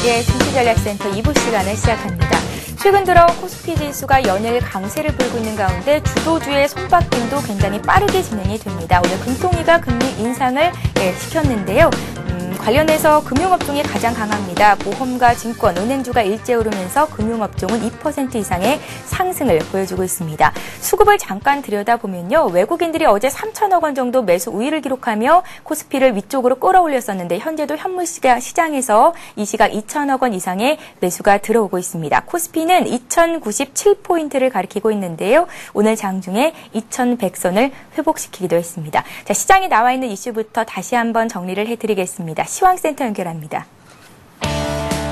예, 증시전략센터 2부 시간을 시작합니다. 최근 들어 코스피 지수가 연일 강세를 불고 있는 가운데 주도주의 손바뀜도 굉장히 빠르게 진행이 됩니다. 오늘 금통위가 금리 인상을 시켰는데요. 관련해서 금융업종이 가장 강합니다. 보험과 증권, 은행주가 일제 오르면서 금융업종은 2% 이상의 상승을 보여주고 있습니다. 수급을 잠깐 들여다보면요. 외국인들이 어제 3천억 원 정도 매수 우위를 기록하며 코스피를 위쪽으로 끌어올렸었는데 현재도 현물 시장에서 이 시각 2천억 원 이상의 매수가 들어오고 있습니다. 코스피는 2,097포인트를 가리키고 있는데요. 오늘 장중에 2,100선을 회복시키기도 했습니다. 자, 시장에 나와 있는 이슈부터 다시 한번 정리를 해드리겠습니다. 시황센터 연결합니다.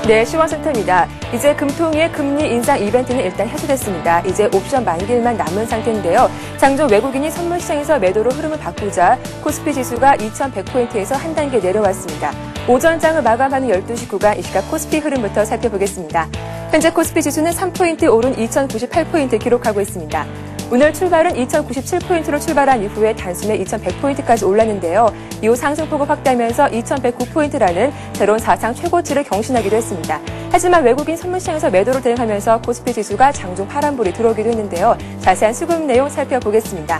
네, 시황센터입니다. 이제 금통위의 금리 인상 이벤트는 일단 해소됐습니다. 이제 옵션 만기일만 남은 상태인데요. 장중 외국인이 선물시장에서 매도로 흐름을 바꾸자 코스피 지수가 2,100포인트에서 한 단계 내려왔습니다. 오전장을 마감하는 12시 구간 이 시각 코스피 흐름부터 살펴보겠습니다. 현재 코스피 지수는 3포인트 오른 2,098포인트 기록하고 있습니다. 오늘 출발은 2,097포인트로 출발한 이후에 단숨에 2,100포인트까지 올랐는데요. 이후 상승폭을 확대하면서 2,109포인트라는 새로운 사상 최고치를 경신하기도 했습니다. 하지만 외국인 선물시장에서 매도를 대응하면서 코스피 지수가 장중 파란불이 들어오기도 했는데요. 자세한 수급 내용 살펴보겠습니다.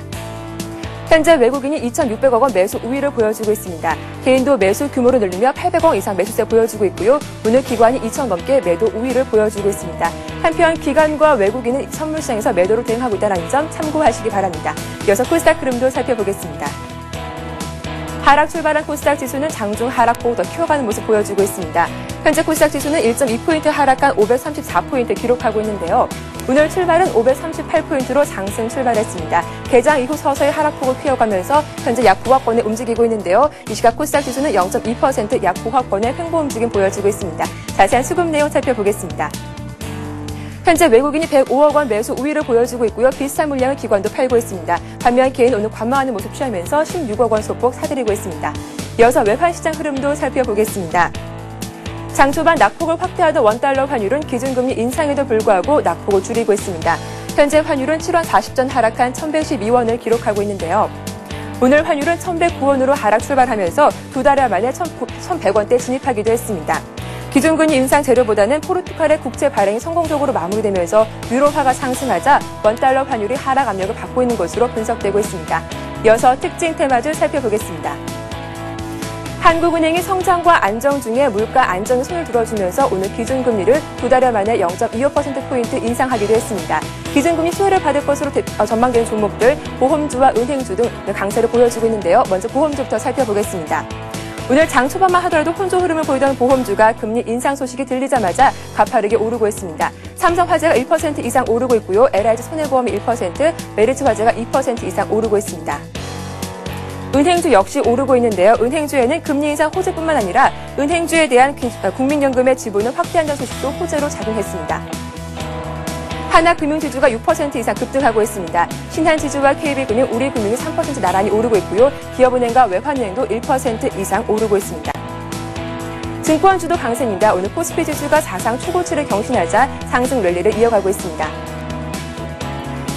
현재 외국인이 2,600억 원 매수 우위를 보여주고 있습니다. 개인도 매수 규모를 늘리며 800억 원 이상 매수세 보여주고 있고요. 오늘 기관이 2,000 넘게 매도 우위를 보여주고 있습니다. 한편 기관과 외국인은 선물시장에서 매도를 대응하고 있다는 점 참고하시기 바랍니다. 이어서 코스닥 흐름도 살펴보겠습니다. 하락 출발한 코스닥 지수는 장중 하락폭 더 키워가는 모습 보여주고 있습니다. 현재 코스닥 지수는 1.2포인트 하락한 534포인트 기록하고 있는데요. 오늘 출발은 538포인트로 상승 출발했습니다. 개장 이후 서서히 하락폭을 키워가면서 현재 약 보합권에 움직이고 있는데요. 이 시각 코스닥 지수는 0.2% 약 보합권의 횡보 움직임 보여주고 있습니다. 자세한 수급 내용 살펴보겠습니다. 현재 외국인이 105억 원 매수 우위를 보여주고 있고요. 비슷한 물량을 기관도 팔고 있습니다. 반면 개인 오늘 관망하는 모습 취하면서 16억 원 소폭 사들이고 있습니다. 이어서 외환시장 흐름도 살펴보겠습니다. 장 초반 낙폭을 확대하던 원달러 환율은 기준금리 인상에도 불구하고 낙폭을 줄이고 있습니다. 현재 환율은 7원 40전 하락한 1,112원을 기록하고 있는데요. 오늘 환율은 1,109원으로 하락 출발하면서 두 달 만에 1,100원대 진입하기도 했습니다. 기준금리 인상 재료보다는 포르투갈의 국채 발행이 성공적으로 마무리되면서 유로화가 상승하자 원달러 환율이 하락 압력을 받고 있는 것으로 분석되고 있습니다. 이어서 특징 테마주 살펴보겠습니다. 한국은행이 성장과 안정 중에 물가 안정에 손을 들어주면서 오늘 기준금리를 두 달 만에 0.25%포인트 인상하기도 했습니다. 기준금리 수혜를 받을 것으로 전망되는 종목들, 보험주와 은행주 등 강세를 보여주고 있는데요. 먼저 보험주부터 살펴보겠습니다. 오늘 장 초반만 하더라도 혼조 흐름을 보이던 보험주가 금리 인상 소식이 들리자마자 가파르게 오르고 있습니다. 삼성화재가 1% 이상 오르고 있고요. LIG 손해보험이 1%, 메리츠화재가 2% 이상 오르고 있습니다. 은행주 역시 오르고 있는데요. 은행주에는 금리 인상 호재뿐만 아니라 은행주에 대한 국민연금의 지분을 확대한다는 소식도 호재로 작용했습니다. 하나금융지주가 6% 이상 급등하고 있습니다. 신한지주와 KB금융, 우리금융이 3% 나란히 오르고 있고요. 기업은행과 외환은행도 1% 이상 오르고 있습니다. 증권주도 강세입니다. 오늘 코스피 지수가 사상 최고치를 경신하자 상승 랠리를 이어가고 있습니다.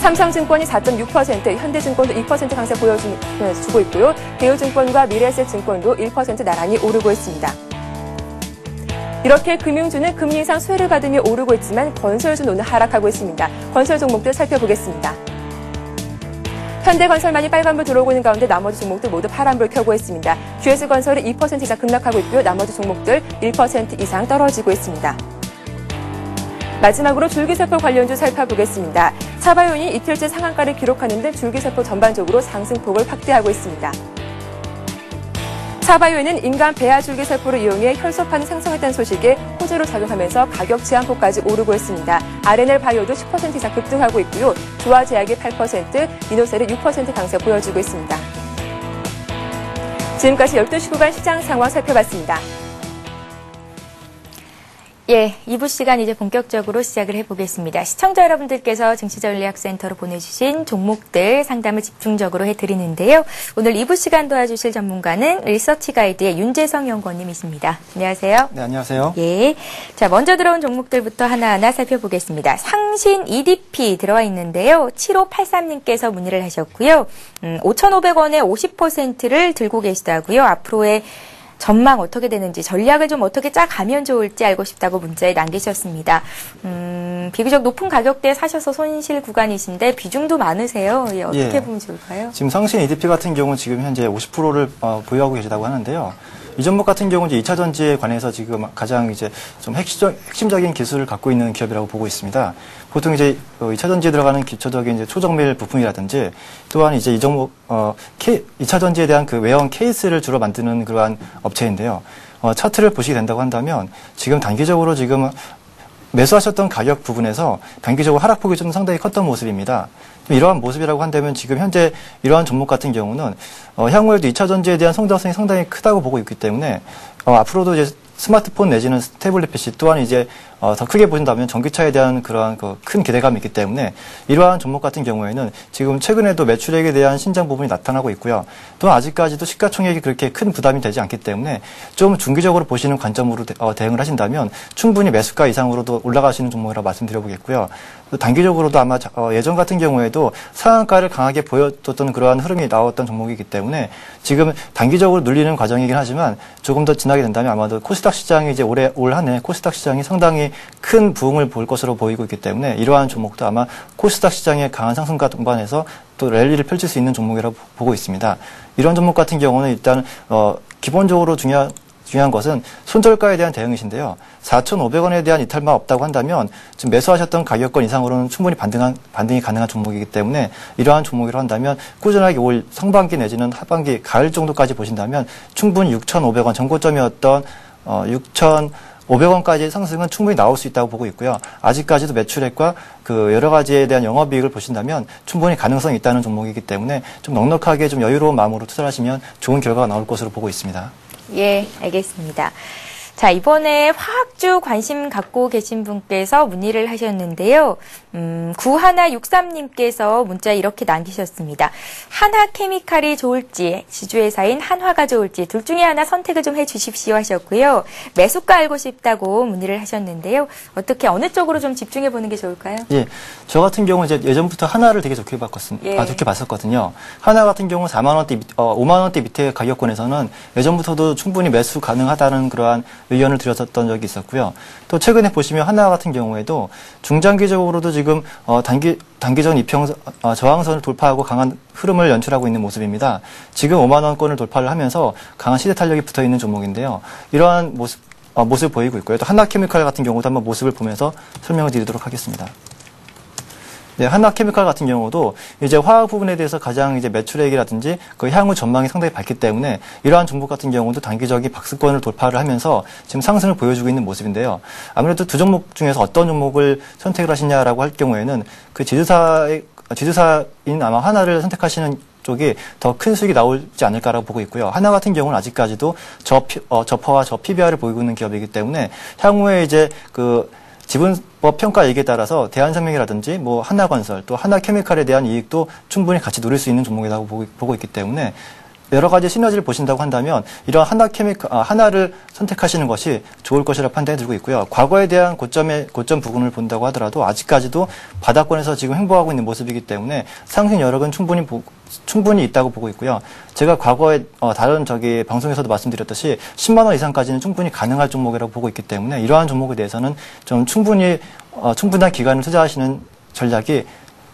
삼성증권이 4.6%, 현대증권도 2% 강세 보여주고 있고요. 대우증권과 미래에셋증권도 1% 나란히 오르고 있습니다. 이렇게 금융주는 금리 인상 수혜를 받으며 오르고 있지만 건설주는 오늘 하락하고 있습니다. 건설 종목들 살펴보겠습니다. 현대건설만이 빨간불 들어오고 있는 가운데 나머지 종목들 모두 파란불 켜고 있습니다. GS건설이 2% 이상 급락하고 있고요. 나머지 종목들 1% 이상 떨어지고 있습니다. 마지막으로 줄기세포 관련주 살펴보겠습니다. 차바이온이 이틀째 상한가를 기록하는 등 줄기세포 전반적으로 상승폭을 확대하고 있습니다. 차바이오는 인간 배아 줄기세포를 이용해 혈소판을 생성했다는 소식에 호재로 작용하면서 가격 제한폭까지 오르고 있습니다. RNL 바이오도 10% 이상 급등하고 있고요. 조화제약이 8%, 이노셀이 6% 강세 보여주고 있습니다. 지금까지 12시 구간 시장 상황 살펴봤습니다. 예, 2부 시간 이제 본격적으로 시작을 해보겠습니다. 시청자 여러분들께서 증시전략센터로 보내주신 종목들 상담을 집중적으로 해드리는데요. 오늘 2부 시간 도와주실 전문가는 리서치 가이드의 윤재성 연구원님이십니다. 안녕하세요. 네, 안녕하세요. 예, 자 먼저 들어온 종목들부터 하나하나 살펴보겠습니다. 상신 EDP 들어와 있는데요. 7583님께서 문의를 하셨고요. 5,500원에 50%를 들고 계시다고요. 앞으로의 전망 어떻게 되는지 전략을 좀 어떻게 짜가면 좋을지 알고 싶다고 문자에 남기셨습니다. 비교적 높은 가격대에 사셔서 손실 구간이신데 비중도 많으세요. 예, 어떻게 보면 좋을까요? 지금 상신 EDP 같은 경우는 지금 현재 50%를 보유하고 계시다고 하는데요. 이 종목 같은 경우는 이제 2차 전지에 관해서 지금 가장 이제 좀 핵심적인 기술을 갖고 있는 기업이라고 보고 있습니다. 보통 이제 2차 전지에 들어가는 기초적인 이제 초정밀 부품이라든지 또한 이제 이 종목 2차 전지에 대한 그 외형 케이스를 주로 만드는 그러한 업체인데요. 차트를 보시게 된다고 한다면 지금 단기적으로 지금 매수하셨던 가격 부분에서 단기적으로 하락폭이 좀 상당히 컸던 모습입니다. 이러한 모습이라고 한다면 지금 현재 이러한 종목 같은 경우는 향후에도 2차 전지에 대한 성장성이 상당히 크다고 보고 있기 때문에 앞으로도 이제 스마트폰 내지는 태블릿 PC 또한 이제 더 크게 보신다면 전기차에 대한 그러한 큰 기대감이 있기 때문에 이러한 종목 같은 경우에는 지금 최근에도 매출액에 대한 신장 부분이 나타나고 있고요. 또 아직까지도 시가총액이 그렇게 큰 부담이 되지 않기 때문에 좀 중기적으로 보시는 관점으로 대응을 하신다면 충분히 매수가 이상으로도 올라가시는 종목이라고 말씀드려보겠고요. 또 단기적으로도 아마 예전 같은 경우에도 상한가를 강하게 보여줬던 그러한 흐름이 나왔던 종목이기 때문에 지금 단기적으로 눌리는 과정이긴 하지만 조금 더 지나게 된다면 아마도 코스닥 시장이 이제 올 한 해 코스닥 시장이 상당히 큰 부흥을 볼 것으로 보이고 있기 때문에 이러한 종목도 아마 코스닥 시장의 강한 상승과 동반해서 또 랠리를 펼칠 수 있는 종목이라고 보고 있습니다. 이런 종목 같은 경우는 일단 기본적으로 중요한 것은 손절가에 대한 대응이신데요. 4,500원에 대한 이탈만 없다고 한다면 지금 매수하셨던 가격권 이상으로는 충분히 반등이 가능한 종목이기 때문에 이러한 종목이라고 한다면 꾸준하게 올 상반기 내지는 하반기 가을 정도까지 보신다면 충분히 6,500원 전고점이었던 6,500원까지의 상승은 충분히 나올 수 있다고 보고 있고요. 아직까지도 매출액과 그 여러 가지에 대한 영업이익을 보신다면 충분히 가능성이 있다는 종목이기 때문에 좀 넉넉하게 좀 여유로운 마음으로 투자를 하시면 좋은 결과가 나올 것으로 보고 있습니다. 예, 알겠습니다. 자, 이번에 화학주 관심 갖고 계신 분께서 문의를 하셨는데요. 9163님께서 문자 이렇게 남기셨습니다. 한화케미칼이 좋을지, 지주회사인 한화가 좋을지 둘 중에 하나 선택을 좀 해주십시오 하셨고요. 매수가 알고 싶다고 문의를 하셨는데요. 어떻게 어느 쪽으로 좀 집중해 보는 게 좋을까요? 예, 저 같은 경우는 이제 예전부터 한화를 되게 좋게 봤었거든요. 한화 같은 경우는 4만 원대, 5만 원대 밑에 가격권에서는 예전부터도 충분히 매수 가능하다는 그러한 의견을 드렸었던 적이 있었고요. 또 최근에 보시면 한화 같은 경우에도 중장기적으로도 지금 단기전 이평 저항선을 돌파하고 강한 흐름을 연출하고 있는 모습입니다. 지금 5만 원권을 돌파를 하면서 강한 시대 탄력이 붙어 있는 종목인데요. 이러한 모습을 보이고 있고요. 또 한화케미칼 같은 경우도 한번 모습을 보면서 설명을 드리도록 하겠습니다. 네, 한화케미칼 같은 경우도 이제 화학 부분에 대해서 가장 이제 매출액이라든지 그 향후 전망이 상당히 밝기 때문에 이러한 종목 같은 경우도 단기적인 박스권을 돌파를 하면서 지금 상승을 보여주고 있는 모습인데요. 아무래도 두 종목 중에서 어떤 종목을 선택을 하시냐라고 할 경우에는 그 지주사인 아마 하나를 선택하시는 쪽이 더 큰 수익이 나오지 않을까라고 보고 있고요. 하나 같은 경우는 아직까지도 저퍼와 PBR을 보이고 있는 기업이기 때문에 향후에 이제 그 지분법 평가 얘기에 따라서 대한생명이라든지 뭐 한화건설 또 한화케미칼에 대한 이익도 충분히 같이 누릴 수 있는 종목이라고 보고 있기 때문에 여러 가지 시너지를 보신다고 한다면 이런 하나를 선택하시는 것이 좋을 것이라고 판단이 들고 있고요. 과거에 대한 고점 부분을 본다고 하더라도 아직까지도 바닥권에서 지금 횡보하고 있는 모습이기 때문에 상승 여력은 충분히 있다고 보고 있고요. 제가 과거에 다른 방송에서도 말씀드렸듯이 10만 원 이상까지는 충분히 가능할 종목이라고 보고 있기 때문에 이러한 종목에 대해서는 좀 충분한 기간을 투자하시는 전략이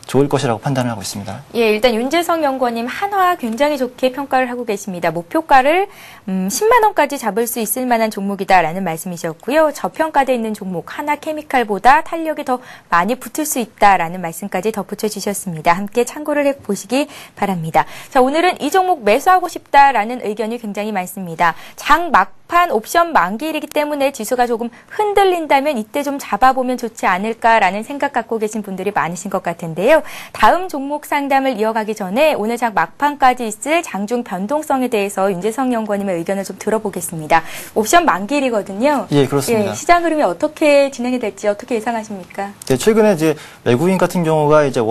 좋을 것이라고 판단을 하고 있습니다. 예, 일단 윤재성 연구원님 한화 굉장히 좋게 평가를 하고 계십니다. 목표가를 10만 원까지 잡을 수 있을 만한 종목이다라는 말씀이셨고요. 저평가되어 있는 종목 한화케미칼보다 탄력이 더 많이 붙을 수 있다라는 말씀까지 덧붙여 주셨습니다. 함께 참고를 해보시기 바랍니다. 자, 오늘은 이 종목 매수하고 싶다라는 의견이 굉장히 많습니다. 장 막판 옵션 만기일이기 때문에 지수가 조금 흔들린다면 이때 좀 잡아보면 좋지 않을까라는 생각 갖고 계신 분들이 많으신 것 같은데요. 다음 종목 상담을 이어가기 전에 오늘 장 막판까지 있을 장중 변동성에 대해서 윤재성 연구원님의 의견을 좀 들어보겠습니다. 옵션 만기일이거든요. 예, 그렇습니다. 예, 시장 흐름이 어떻게 진행이 될지 어떻게 예상하십니까? 네, 최근에 이제 외국인 같은 경우가 이제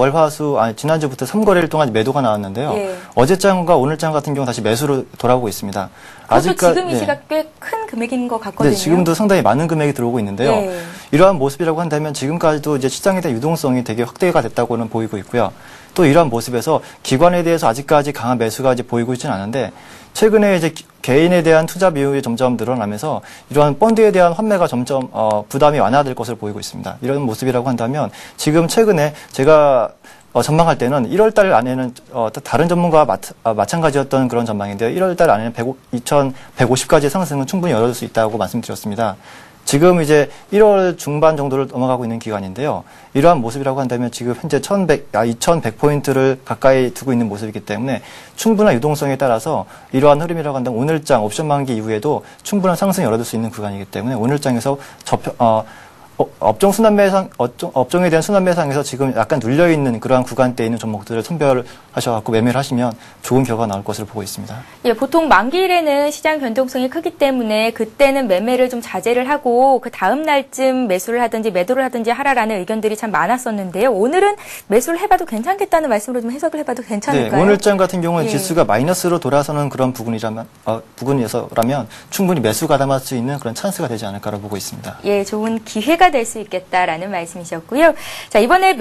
지난주부터 3거래일 동안 매도가 나왔는데요. 예. 어제 장과 오늘 장 같은 경우 다시 매수로 돌아오고 있습니다. 지금 이 시각 꽤 큰 금액인 것 같거든요. 네, 지금도 상당히 많은 금액이 들어오고 있는데요. 예. 이러한 모습이라고 한다면 지금까지도 이제 시장에 대한 유동성이 되게 확대가 됐다고는 보이고 있고요. 또 이러한 모습에서 기관에 대해서 아직까지 강한 매수가 이제 보이고 있지는 않은데 최근에 이제 개인에 대한 투자 비율이 점점 늘어나면서 이러한 펀드에 대한 환매가 점점 부담이 완화될 것으로 보이고 있습니다. 이런 모습이라고 한다면 지금 최근에 제가 전망할 때는 1월 달 안에는 다른 전문가와 마찬가지였던 그런 전망인데요. 1월 달 안에는 2,150까지의 상승은 충분히 열어줄 수 있다고 말씀드렸습니다. 지금 이제 1월 중반 정도를 넘어가고 있는 기간인데요. 이러한 모습이라고 한다면 지금 현재 2,100포인트를 가까이 두고 있는 모습이기 때문에 충분한 유동성에 따라서 이러한 흐름이라고 한다면 오늘장 옵션 만기 이후에도 충분한 상승을 열어줄 수 있는 구간이기 때문에 오늘장에서 업종에 대한 순환 매상에서 지금 약간 눌려있는 그러한 구간대에 있는 종목들을 선별하셔서 매매를 하시면 좋은 결과가 나올 것으로 보고 있습니다. 예, 보통 만기일에는 시장 변동성이 크기 때문에 그때는 매매를 좀 자제를 하고 그 다음 날쯤 매수를 하든지 매도를 하든지 하라라는 의견들이 참 많았었는데요. 오늘은 매수를 해봐도 괜찮겠다는 말씀으로 좀 해석을 해봐도 괜찮을까요? 네, 오늘장 같은 경우는 예. 지수가 마이너스로 돌아서는 그런 부분이어서라면 충분히 매수 가담할 수 있는 그런 찬스가 되지 않을까라고 보고 있습니다. 예, 좋은 기회가 될 수 있겠다라는 말씀이셨고요. 자, 이번에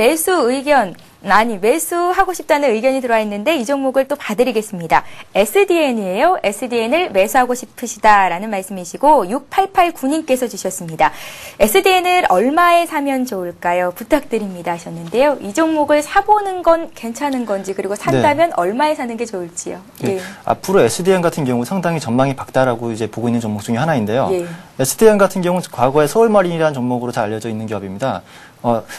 매수하고 싶다는 의견이 들어와 있는데 이 종목을 또 봐드리겠습니다. SDN이에요. SDN을 매수하고 싶으시다라는 말씀이시고 6889님께서 주셨습니다. SDN을 얼마에 사면 좋을까요? 부탁드립니다 하셨는데요. 이 종목을 사보는 건 괜찮은 건지 그리고 산다면 얼마에 사는 게 좋을지요? 네. 예. 앞으로 SDN 같은 경우 상당히 전망이 밝다라고 이제 보고 있는 종목 중에 하나인데요. 예. SDN 같은 경우는 과거에 서울마린이라는 종목으로 잘 알려져 있는 기업입니다.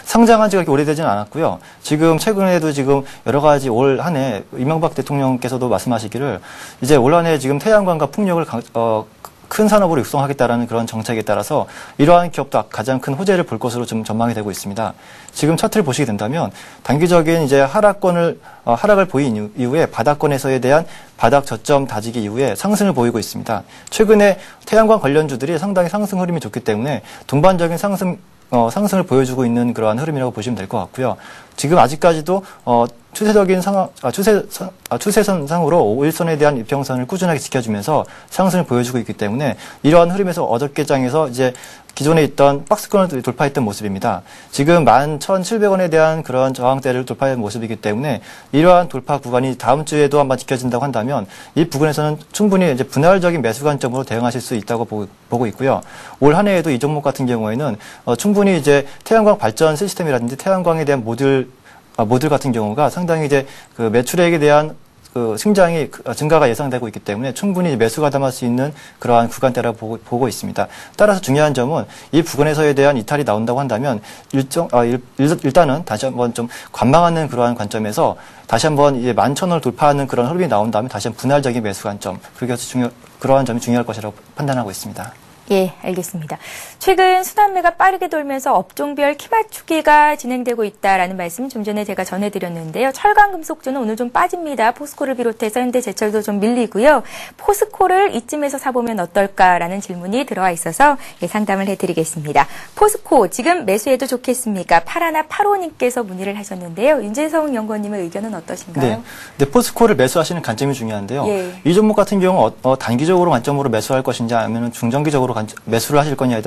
상장한 지가 그렇게 오래되지는 않았고요. 지금 최근에도 지금 여러 가지 올 한 해 이명박 대통령께서도 말씀하시기를 이제 올 한 해 지금 태양광과 풍력을 큰 산업으로 육성하겠다라는 그런 정책에 따라서 이러한 기업도 가장 큰 호재를 볼 것으로 좀 전망이 되고 있습니다. 지금 차트를 보시게 된다면 단기적인 이제 하락을 보인 이후에 바닥권에서에 대한 바닥 저점 다지기 이후에 상승을 보이고 있습니다. 최근에 태양광 관련주들이 상당히 상승 흐름이 좋기 때문에 동반적인 상승을 보여주고 있는 그러한 흐름이라고 보시면 될 것 같고요. 지금 아직까지도 추세적인 추세선상으로 5일선에 대한 이평선을 꾸준하게 지켜주면서 상승을 보여주고 있기 때문에 이러한 흐름에서 어저께장에서 이제 기존에 있던 박스권을 돌파했던 모습입니다. 지금 11,700원에 대한 그런 저항대를 돌파한 모습이기 때문에 이러한 돌파 구간이 다음 주에도 한번 지켜진다고 한다면 이 부분에서는 충분히 이제 분할적인 매수 관점으로 대응하실 수 있다고 보고 있고요. 올 한 해에도 이 종목 같은 경우에는 충분히 이제 태양광 발전 시스템이라든지 태양광에 대한 모듈 같은 경우가 상당히 이제 그 매출액에 대한 승장이 증가가 예상되고 있기 때문에 충분히 매수가 담을 수 있는 그러한 구간대라고 보고 있습니다. 따라서 중요한 점은 이 부근에서에 대한 이탈이 나온다고 한다면 일단은 다시 한번 좀 관망하는 그러한 관점에서 다시 한번 이제 11,000원을 돌파하는 그런 흐름이 나온다면 다시 한번 분할적인 매수 관점 그러한 점이 중요할 것이라고 판단하고 있습니다. 예, 알겠습니다. 최근 순환매가 빠르게 돌면서 업종별 키 맞추기가 진행되고 있다라는 말씀 좀 전에 제가 전해드렸는데요. 철강금속주는 오늘 좀 빠집니다. 포스코를 비롯해서 현대제철도 좀 밀리고요. 포스코를 이쯤에서 사보면 어떨까라는 질문이 들어와 있어서 상담을 해드리겠습니다. 포스코 지금 매수해도 좋겠습니까? 8185님께서 문의를 하셨는데요. 윤재성 연구원님의 의견은 어떠신가요? 네, 포스코를 매수하시는 관점이 중요한데요. 예. 이 종목 같은 경우 단기적으로 관점으로 매수할 것인지 아니면 중장기적으로 매수를 하실 거냐에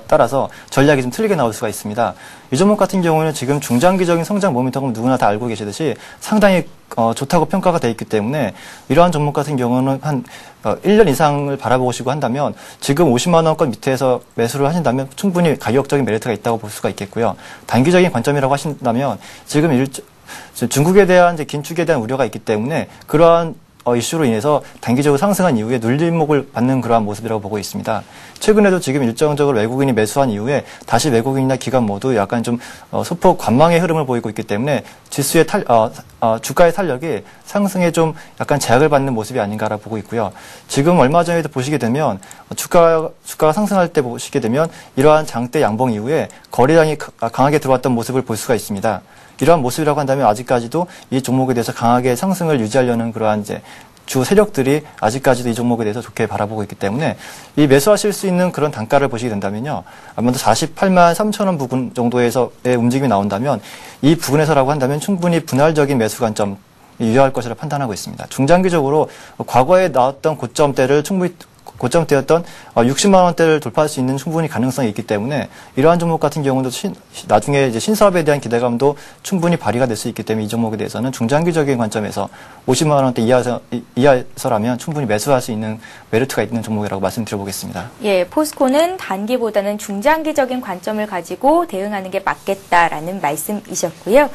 따라서 전략이 좀 틀리게 나올 수가 있습니다. 이 종목 같은 경우는 지금 중장기적인 성장 모멘텀을 누구나 다 알고 계시듯이 상당히 좋다고 평가가 되어 있기 때문에 이러한 종목 같은 경우는 한 1년 이상을 바라보시고 한다면 지금 50만 원권 밑에서 매수를 하신다면 충분히 가격적인 메리트가 있다고 볼 수가 있겠고요. 단기적인 관점이라고 하신다면 지금 중국에 대한 이제 긴축에 대한 우려가 있기 때문에 그러한 이슈로 인해서 단기적으로 상승한 이후에 눌림목을 받는 그러한 모습이라고 보고 있습니다. 최근에도 지금 일정적으로 외국인이 매수한 이후에 다시 외국인이나 기관 모두 약간 좀 소폭 관망의 흐름을 보이고 있기 때문에 지수의 주가의 탄력이 상승에 좀 약간 제약을 받는 모습이 아닌가라고 보고 있고요. 지금 얼마 전에도 보시게 되면 주가가 상승할 때 보시게 되면 이러한 장대 양봉 이후에 거래량이 강하게 들어왔던 모습을 볼 수가 있습니다. 이러한 모습이라고 한다면 아직까지도 이 종목에 대해서 강하게 상승을 유지하려는 그러한 이제 주 세력들이 아직까지도 이 종목에 대해서 좋게 바라보고 있기 때문에 이 매수하실 수 있는 그런 단가를 보시게 된다면요. 아무래도 48만 3천 원 부근 정도에서의 움직임이 나온다면 이 부근에서라고 한다면 충분히 분할적인 매수 관점 유효할 것이라 판단하고 있습니다. 중장기적으로 과거에 나왔던 고점대였던 60만 원대를 돌파할 수 있는 충분히 가능성이 있기 때문에 이러한 종목 같은 경우도 나중에 이제 신사업에 대한 기대감도 충분히 발휘가 될 수 있기 때문에 이 종목에 대해서는 중장기적인 관점에서 50만 원대 이하에서라면 충분히 매수할 수 있는 메리트가 있는 종목이라고 말씀드려보겠습니다. 예, 포스코는 단기보다는 중장기적인 관점을 가지고 대응하는 게 맞겠다라는 말씀이셨고요.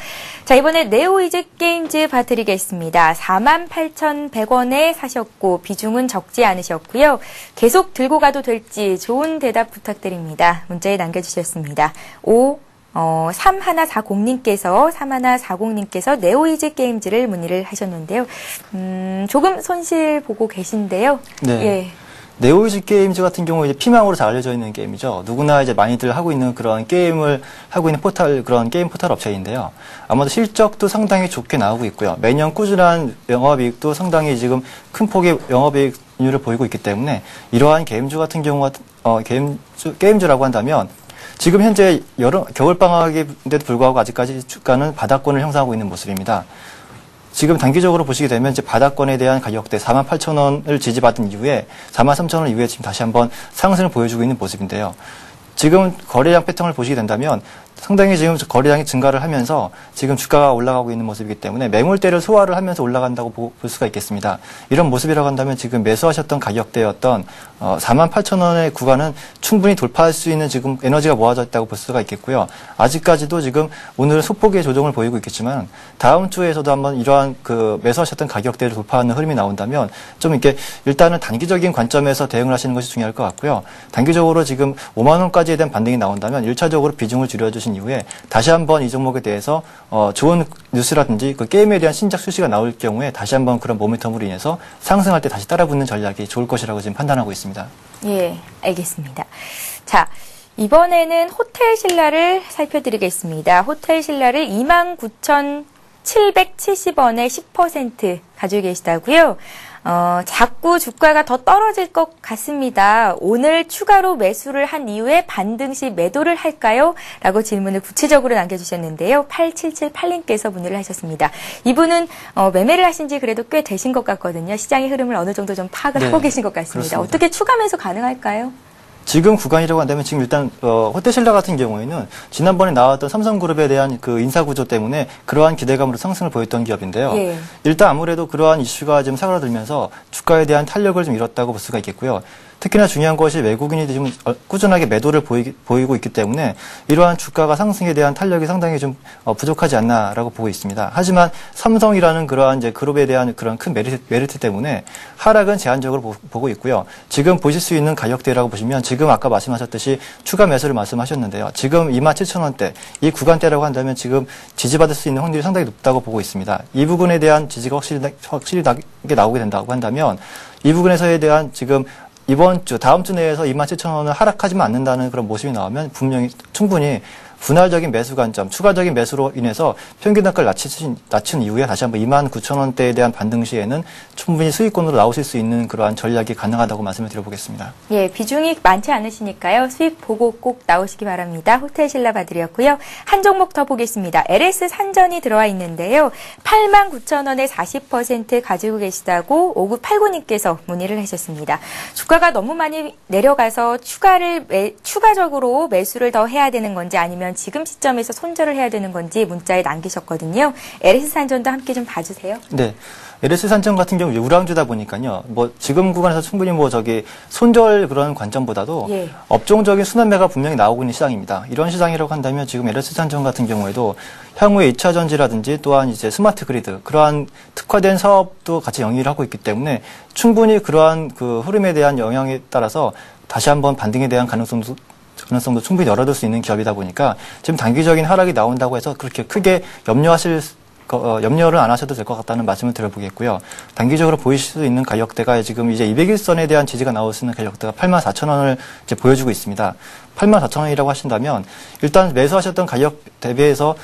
자, 이번에 네오이즈게임즈 봐드리겠습니다. 48,100원에 사셨고 비중은 적지 않으셨고요. 계속 들고 가도 될지 좋은 대답 부탁드립니다. 문자에 남겨주셨습니다. 3140님께서 네오이즈게임즈를 문의를 하셨는데요. 조금 손실 보고 계신데요. 네. 예. 네오이즈게임즈 같은 경우 이제 피망으로 잘 알려져 있는 게임이죠. 누구나 이제 많이들 하고 있는 그런 게임을 하고 있는 그런 게임 포털 업체인데요. 아마도 실적도 상당히 좋게 나오고 있고요. 매년 꾸준한 영업이익도 상당히 지금 큰 폭의 영업이익률을 보이고 있기 때문에 이러한 게임주 같은 경우가 게임주라고 한다면 지금 현재 겨울방학인데도 불구하고 아직까지 주가는 바닥권을 형성하고 있는 모습입니다. 지금 단기적으로 보시게 되면 이제 바닥권에 대한 가격대 48,000원을 지지받은 이후에 43,000원 이후에 지금 다시 한번 상승을 보여주고 있는 모습인데요. 지금 거래량 패턴을 보시게 된다면 상당히 지금 거래량이 증가를 하면서 지금 주가가 올라가고 있는 모습이기 때문에 매물대를 소화를 하면서 올라간다고 볼 수가 있겠습니다. 이런 모습이라고 한다면 지금 매수하셨던 가격대였던 48,000원의 구간은 충분히 돌파할 수 있는 지금 에너지가 모아져 있다고 볼 수가 있겠고요. 아직까지도 지금 오늘 소폭의 조정을 보이고 있겠지만 다음 주에서도 한번 이러한 매수하셨던 가격대를 돌파하는 흐름이 나온다면 좀 이렇게 일단은 단기적인 관점에서 대응을 하시는 것이 중요할 것 같고요. 단기적으로 지금 5만 원까지에 대한 반등이 나온다면 1차적으로 비중을 줄여주신 이후에 다시 한번 이 종목에 대해서 좋은 뉴스라든지 그 게임에 대한 신작 출시가 나올 경우에 다시 한번 그런 모멘텀으로 인해서 상승할 때 다시 따라붙는 전략이 좋을 것이라고 지금 판단하고 있습니다. 예, 알겠습니다. 자, 이번에는 호텔신라를 살펴드리겠습니다. 호텔신라를 29,770원에 10% 가지고 계시다고요. 자꾸 주가가 더 떨어질 것 같습니다. 오늘 추가로 매수를 한 이후에 반등 시 매도를 할까요? 라고 질문을 구체적으로 남겨주셨는데요. 8778님께서 문의를 하셨습니다. 이분은 매매를 하신 지 그래도 꽤 되신 것 같거든요. 시장의 흐름을 어느 정도 좀 파악을 하고 계신 것 같습니다. 그렇습니다. 어떻게 추가 매수 가능할까요? 지금 구간이라고 한다면 지금 일단 호텔신라 같은 경우에는 지난번에 나왔던 삼성그룹에 대한 그 인사구조 때문에 그러한 기대감으로 상승을 보였던 기업인데요. 예. 일단 아무래도 그러한 이슈가 좀 사그라들면서 주가에 대한 탄력을 좀 잃었다고 볼 수가 있겠고요. 특히나 중요한 것이 외국인이 지금 꾸준하게 매도를 보이고 있기 때문에 이러한 주가가 상승에 대한 탄력이 상당히 좀 부족하지 않나라고 보고 있습니다. 하지만 삼성이라는 그러한 이제 그룹에 대한 그런 큰 메리트 때문에 하락은 제한적으로 보고 있고요. 지금 보실 수 있는 가격대라고 보시면 지금 아까 말씀하셨듯이 추가 매수를 말씀하셨는데요. 지금 27,000원대 이 구간대라고 한다면 지금 지지받을 수 있는 확률이 상당히 높다고 보고 있습니다. 이 부분에 대한 지지가 확실히 나오게 된다고 한다면 이 부분에서에 대한 지금 이번 주, 다음 주 내에서 27,000원을 하락하지만 않는다는 그런 모습이 나오면 분명히 충분히 분할적인 매수 관점, 추가적인 매수로 인해서 평균 단가를 낮춘 이후에 다시 한번 29,000원대에 대한 반등 시에는 충분히 수익권으로 나오실 수 있는 그러한 전략이 가능하다고 말씀을 드려보겠습니다. 예, 비중이 많지 않으시니까요. 수익 보고 꼭 나오시기 바랍니다. 호텔신라 봐드렸고요. 한 종목 더 보겠습니다. LS 산전이 들어와 있는데요. 89,000원에 40% 가지고 계시다고 5989님께서 문의를 하셨습니다. 주가가 너무 많이 내려가서 추가적으로 매수를 더 해야 되는 건지 아니면 지금 시점에서 손절을 해야 되는 건지 문자에 남기셨거든요. LS 산전도 함께 좀 봐주세요. 네. LS 산전 같은 경우 우량주다 보니까요. 지금 구간에서 충분히 손절 그런 관점보다도 예. 업종적인 순환매가 분명히 나오고 있는 시장입니다. 이런 시장이라고 한다면 지금 LS 산전 같은 경우에도 향후에 2차 전지라든지 또한 이제 스마트 그리드 그러한 특화된 사업도 같이 영위를 하고 있기 때문에 충분히 그러한 그 흐름에 대한 영향에 따라서 다시 한번 반등에 대한 가능성도 충분히 열어둘 수 있는 기업이다 보니까 지금 단기적인 하락이 나온다고 해서 그렇게 크게 염려를 안 하셔도 될 것 같다는 말씀을 드려보겠고요. 단기적으로 보이실 수 있는 가격대가 지금 이제 200일선에 대한 지지가 나올 수 있는 가격대가 84,000원을 이제 보여주고 있습니다. 84,000원이라고 하신다면 일단 매수하셨던 가격 대비해서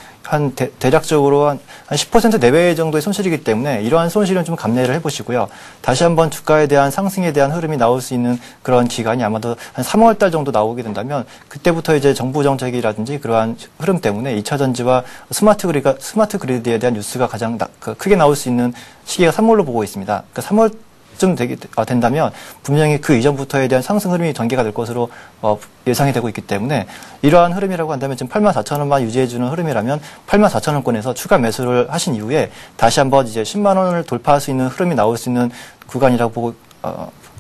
대략적으로 한 10% 내외 정도의 손실이기 때문에 이러한 손실은 좀 감내를 해보시고요. 다시 한번 주가에 대한 상승에 대한 흐름이 나올 수 있는 그런 기간이 아마도 한 3월 달 정도 나오게 된다면 그때부터 이제 정부 정책이라든지 그러한 흐름 때문에 2차 전지와 스마트 그리드에 대한 뉴스가 가장 크게 나올 수 있는 시기가 3월로 보고 있습니다. 그러니까 3월쯤 된다면 분명히 그 이전부터에 대한 상승 흐름이 전개가 될 것으로 예상이 되고 있기 때문에 이러한 흐름이라고 한다면 지금 84,000원만 유지해주는 흐름이라면 84,000원권에서 추가 매수를 하신 이후에 다시 한번 이제 10만 원을 돌파할 수 있는 흐름이 나올 수 있는 구간이라고 보고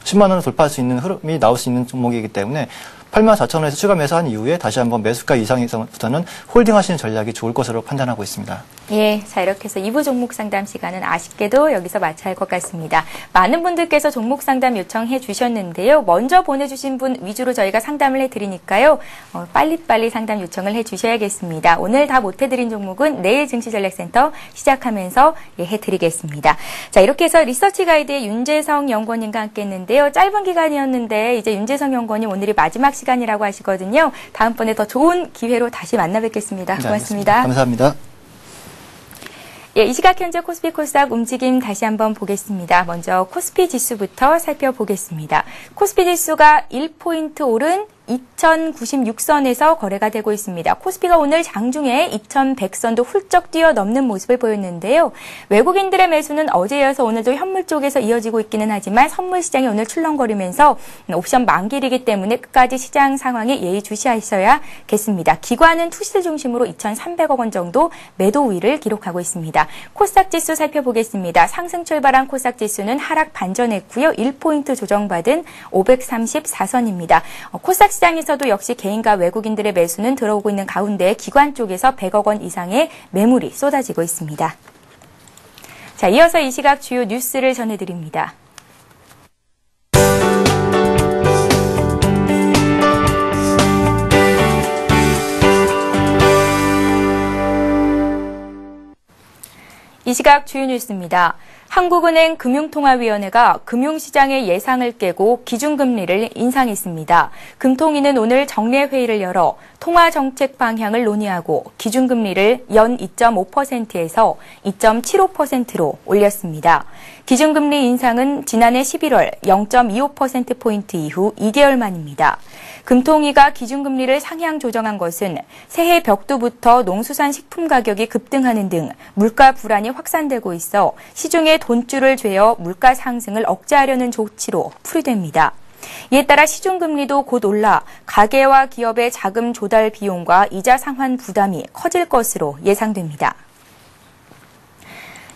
10만 원을 돌파할 수 있는 흐름이 나올 수 있는 종목이기 때문에 84,000원에서 추가 매수한 이후에 다시 한번 매수가 이상에서부터는 홀딩하시는 전략이 좋을 것으로 판단하고 있습니다. 예, 자 이렇게 해서 2부 종목 상담 시간은 아쉽게도 여기서 마쳐야 할 것 같습니다. 많은 분들께서 종목 상담 요청해 주셨는데요. 먼저 보내주신 분 위주로 저희가 상담을 해드리니까요. 빨리빨리 상담 요청을 해주셔야겠습니다. 오늘 다 못해드린 종목은 내일 증시전략센터 시작하면서 해드리겠습니다. 자 이렇게 해서 리서치 가이드의 윤재성 연구원님과 함께 했는데요. 짧은 기간이었는데 이제 윤재성 연구원님 오늘이 마지막 시간이라고 하시거든요. 다음번에 더 좋은 기회로 다시 만나 뵙겠습니다. 네, 고맙습니다. 감사합니다. 예, 이 시각 현재 코스피 코스닥 움직임 다시 한번 보겠습니다. 먼저 코스피 지수부터 살펴보겠습니다. 코스피 지수가 1포인트 오른 2096선에서 거래가 되고 있습니다. 코스피가 오늘 장중에 2100선도 훌쩍 뛰어넘는 모습을 보였는데요. 외국인들의 매수는 어제여서 오늘도 현물 쪽에서 이어지고 있기는 하지만 선물 시장이 오늘 출렁거리면서 옵션 만길이기 때문에 끝까지 시장 상황에 예의주시하셔야겠습니다. 기관은 투시를 중심으로 2,300억 원 정도 매도 우위를 기록하고 있습니다. 코스닥 지수 살펴보겠습니다. 상승 출발한 코스닥 지수는 하락 반전했고요. 1포인트 조정받은 534선입니다. 코스닥 시장에서도 역시 개인과 외국인들의 매수는 들어오고 있는 가운데 기관 쪽에서 100억 원 이상의 매물이 쏟아지고 있습니다. 자, 이어서 이 시각 주요 뉴스를 전해드립니다. 이 시각 주요 뉴스입니다. 한국은행 금융통화위원회가 금융시장의 예상을 깨고 기준금리를 인상했습니다. 금통위는 오늘 정례회의를 열어 통화정책 방향을 논의하고 기준금리를 연 2.5%에서 2.75%로 올렸습니다. 기준금리 인상은 지난해 11월 0.25%포인트 이후 2개월 만입니다. 금통위가 기준금리를 상향 조정한 것은 새해 벽두부터 농수산식품 가격이 급등하는 등 물가 불안이 확산되고 있어 시중에 돈줄을 죄어 물가 상승을 억제하려는 조치로 풀이됩니다. 이에 따라 시중금리도 곧 올라 가계와 기업의 자금 조달 비용과 이자 상환 부담이 커질 것으로 예상됩니다.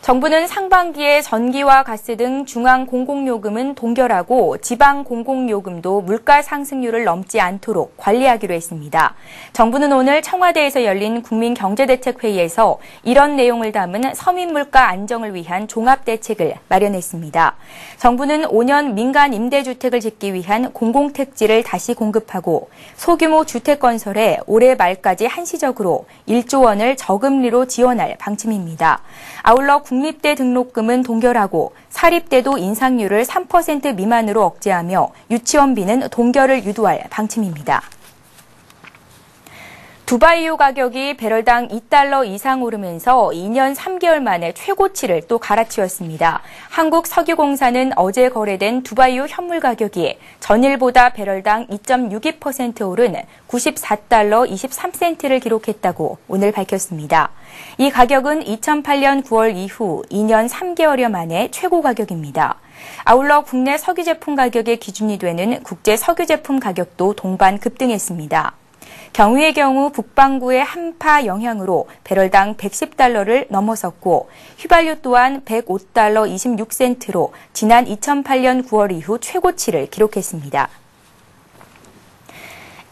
정부는 상반기에 전기와 가스 등 중앙 공공요금은 동결하고 지방 공공요금도 물가 상승률을 넘지 않도록 관리하기로 했습니다. 정부는 오늘 청와대에서 열린 국민경제대책회의에서 이런 내용을 담은 서민물가 안정을 위한 종합대책을 마련했습니다. 정부는 5년 민간 임대주택을 짓기 위한 공공택지를 다시 공급하고 소규모 주택 건설에 올해 말까지 한시적으로 1조 원을 저금리로 지원할 방침입니다. 아울러 국립대 등록금은 동결하고 사립대도 인상률을 3% 미만으로 억제하며 유치원비는 동결을 유도할 방침입니다. 두바이유 가격이 배럴당 $2 이상 오르면서 2년 3개월 만에 최고치를 또 갈아치웠습니다. 한국석유공사는 어제 거래된 두바이유 현물 가격이 전일보다 배럴당 2.62% 오른 $94 23센트를 기록했다고 오늘 밝혔습니다. 이 가격은 2008년 9월 이후 2년 3개월여 만에 최고 가격입니다. 아울러 국내 석유 제품 가격의 기준이 되는 국제 석유 제품 가격도 동반 급등했습니다. 경유의 경우 북반구의 한파 영향으로 배럴당 $110를 넘어섰고 휘발유 또한 $105 26센트로 지난 2008년 9월 이후 최고치를 기록했습니다.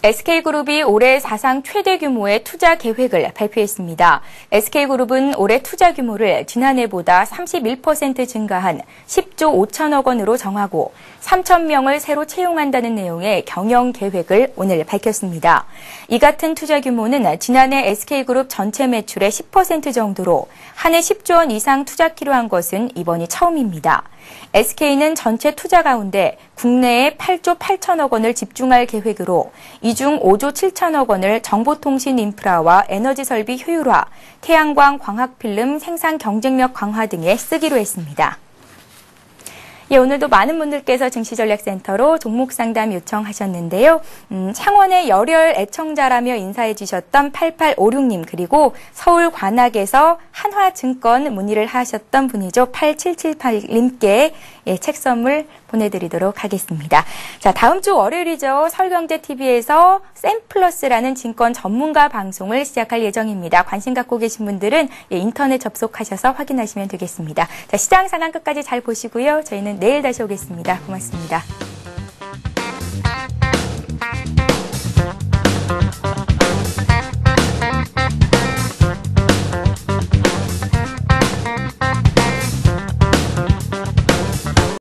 SK그룹이 올해 사상 최대 규모의 투자 계획을 발표했습니다. SK그룹은 올해 투자 규모를 지난해보다 31% 증가한 10조 5천억 원으로 정하고 3,000명을 새로 채용한다는 내용의 경영 계획을 오늘 밝혔습니다. 이 같은 투자 규모는 지난해 SK그룹 전체 매출의 10% 정도로 한 해 10조 원 이상 투자키로 한 것은 이번이 처음입니다. SK는 전체 투자 가운데 국내에 8조 8천억 원을 집중할 계획으로 이 중 5조 7천억 원을 정보통신 인프라와 에너지 설비 효율화, 태양광 광학필름 생산 경쟁력 강화 등에 쓰기로 했습니다. 예, 오늘도 많은 분들께서 증시전략센터로 종목 상담 요청하셨는데요. 창원의 열혈 애청자라며 인사해 주셨던 8856님 그리고 서울 관악에서 한화증권 문의를 하셨던 분이죠. 8778님께 예, 책 선물 보내드리도록 하겠습니다. 자, 다음 주 월요일이죠. 서울경제TV에서 샘플러스라는 증권 전문가 방송을 시작할 예정입니다. 관심 갖고 계신 분들은 예, 인터넷 접속하셔서 확인하시면 되겠습니다. 자, 시장 상황 끝까지 잘 보시고요. 저희는 내일 다시 오겠습니다. 고맙습니다.